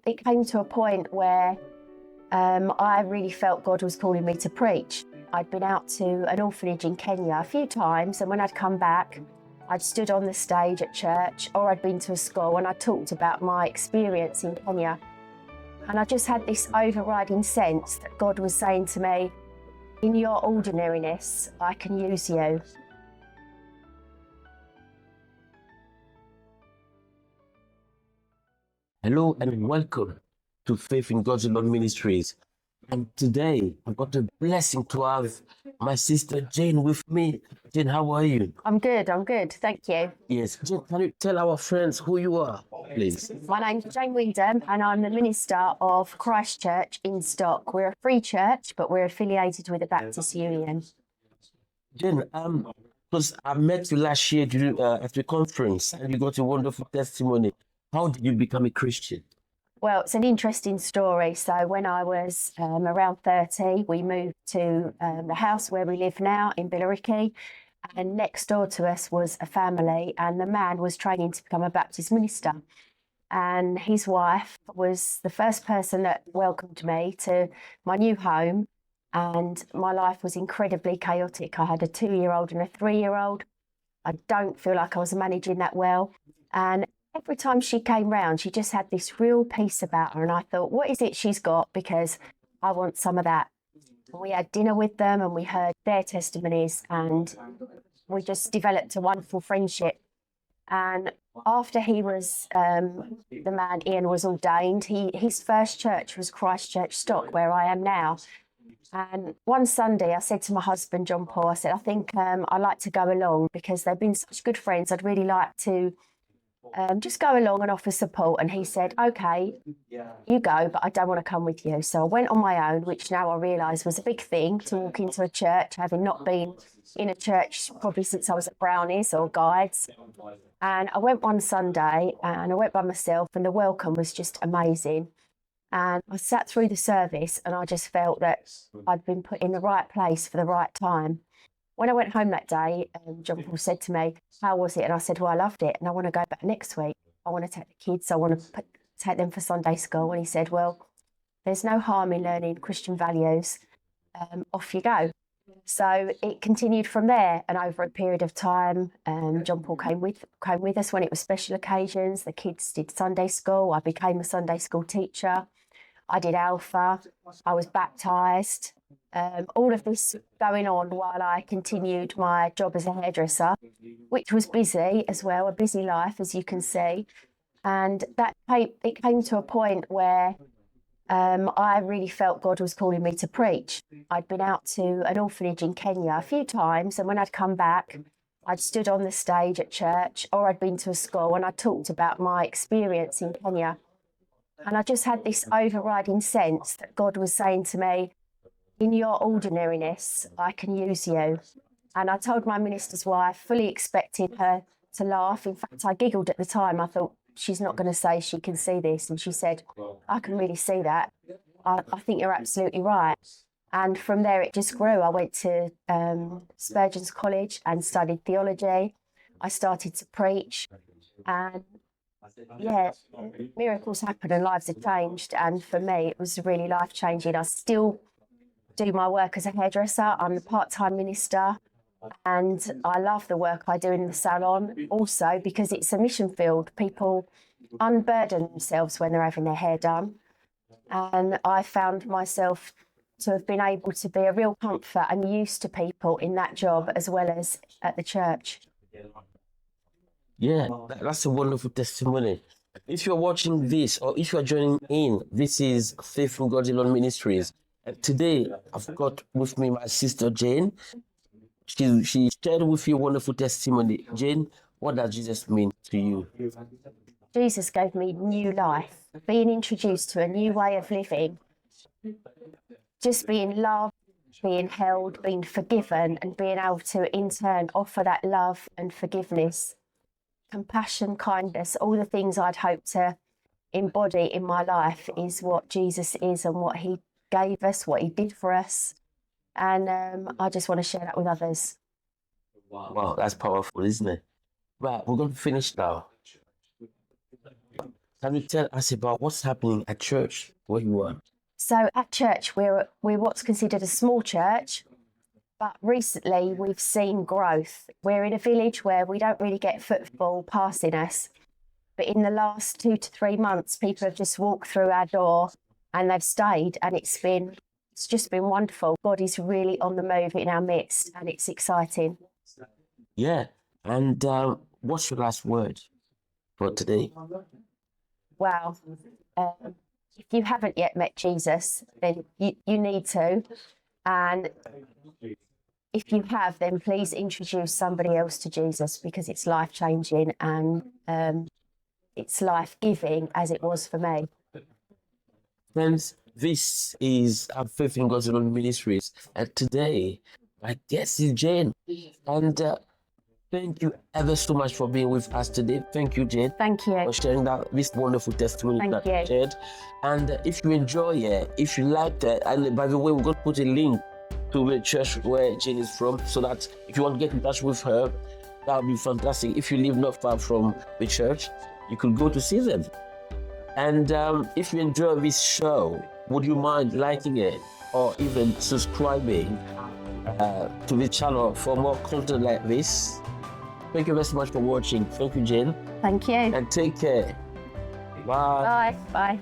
it came to a point where I really felt God was calling me to preach. I'd been out to an orphanage in Kenya a few times, and when I'd come back, I'd stood on the stage at church, or I'd been to a school and I talked about my experience in Kenya. And I just had this overriding sense that God was saying to me, in your ordinariness, I can use you. Hello and welcome to Faith in God's Lord Ministries. And today I've got a blessing to have my sister Jane with me. Jane, how are you? I'm good, thank you. Yes, Jane, can you tell our friends who you are, please? My name's Jane Wyndham and I'm the minister of Christ Church in Stock. We're a free church, but we're affiliated with the Baptist Union. Jane, because I met you last year at the conference and you got a wonderful testimony. How did you become a Christian? Well, it's an interesting story. So when I was around 30, we moved to the house where we live now in Billericay. And next door to us was a family, and the man was training to become a Baptist minister. And his wife was the first person that welcomed me to my new home. And my life was incredibly chaotic. I had a 2-year-old and a 3-year-old. I don't feel like I was managing that well. And every time she came round, she just had this real peace about her. And I thought, what is it she's got? Because I want some of that. And we had dinner with them and we heard their testimonies and we just developed a wonderful friendship. And after he was, the man Ian was ordained, his first church was Christ Church Stock, where I am now. And one Sunday I said to my husband, John Paul, I said, I think I'd like to go along because they've been such good friends. I'd really like to just go along and offer support. And he said, okay, you go, but I don't want to come with you. So I went on my own, which now I realise was a big thing to walk into a church, having not been in a church probably since I was at Brownies or Guides. And I went one Sunday and I went by myself and the welcome was just amazing. And I sat through the service and I just felt that I'd been put in the right place for the right time. When I went home that day, John Paul said to me, how was it? And I said, well, I loved it. And I want to go back next week. I want to take the kids. I want to take them for Sunday school. And he said, well, there's no harm in learning Christian values. Off you go. So it continued from there. And over a period of time, John Paul came with us when it was special occasions. The kids did Sunday school. I became a Sunday school teacher. I did Alpha. I was baptised. All of this going on while I continued my job as a hairdresser, which was busy as well, a busy life, as you can see. And it came to a point where I really felt God was calling me to preach. I'd been out to an orphanage in Kenya a few times, and when I'd come back, I'd stood on the stage at church, or I'd been to a school and I talked about my experience in Kenya. And I just had this overriding sense that God was saying to me, in your ordinariness, I can use you. And I told my minister's wife, fully expecting her to laugh. In fact, I giggled at the time. I thought, she's not going to say she can see this. And she said, I can really see that. I think you're absolutely right. And from there, it just grew. I went to Spurgeon's College and studied theology. I started to preach. And yeah, miracles happened and lives have changed. And for me, it was really life-changing. I still do my work as a hairdresser. I'm the part-time minister and I love the work I do in the salon also because it's a mission field. People unburden themselves when they're having their hair done. And I found myself to have been able to be a real comfort and use to people in that job as well as at the church. Yeah, that's a wonderful testimony. If you're watching this or if you're joining in, this is Faith in God's Lord Ministries. And today, I've got with me my sister Jane. She shared with you a wonderful testimony. Jane, what does Jesus mean to you? Jesus gave me new life, being introduced to a new way of living, just being loved, being held, being forgiven, and being able to in turn offer that love and forgiveness, compassion, kindness, all the things I'd hoped to embody in my life is what Jesus is and what he gave us, what he did for us. And I just want to share that with others. Wow, that's powerful, isn't it? Right, we're going to finish now. Can you tell us about what's happening at church where you are? So at church, we're what's considered a small church, but recently we've seen growth. We're in a village where we don't really get footfall passing us, but in the last 2 to 3 months, people have just walked through our door and they've stayed, and it's just been wonderful. God is really on the move in our midst, and it's exciting. Yeah. And what's your last word for today? Wow. If you haven't yet met Jesus, then you need to. And if you have, then please introduce somebody else to Jesus, because it's life-changing and it's life-giving, as it was for me. Friends, this is our Faith in God's Alone Ministries. And today, my guest is Jane. And thank you ever so much for being with us today. Thank you, Jane, Thank for you. sharing this wonderful testimony Thank that you. you shared. And if you enjoy it, if you liked it, and by the way, we're going to put a link to the church where Jane is from, so that if you want to get in touch with her, that would be fantastic. If you live not far from the church, you could go to see them. And if you enjoy this show, would you mind liking it or even subscribing to the channel for more content like this? Thank you very much for watching. Thank you, Jane. Thank you. And take care. Bye. Bye. Bye.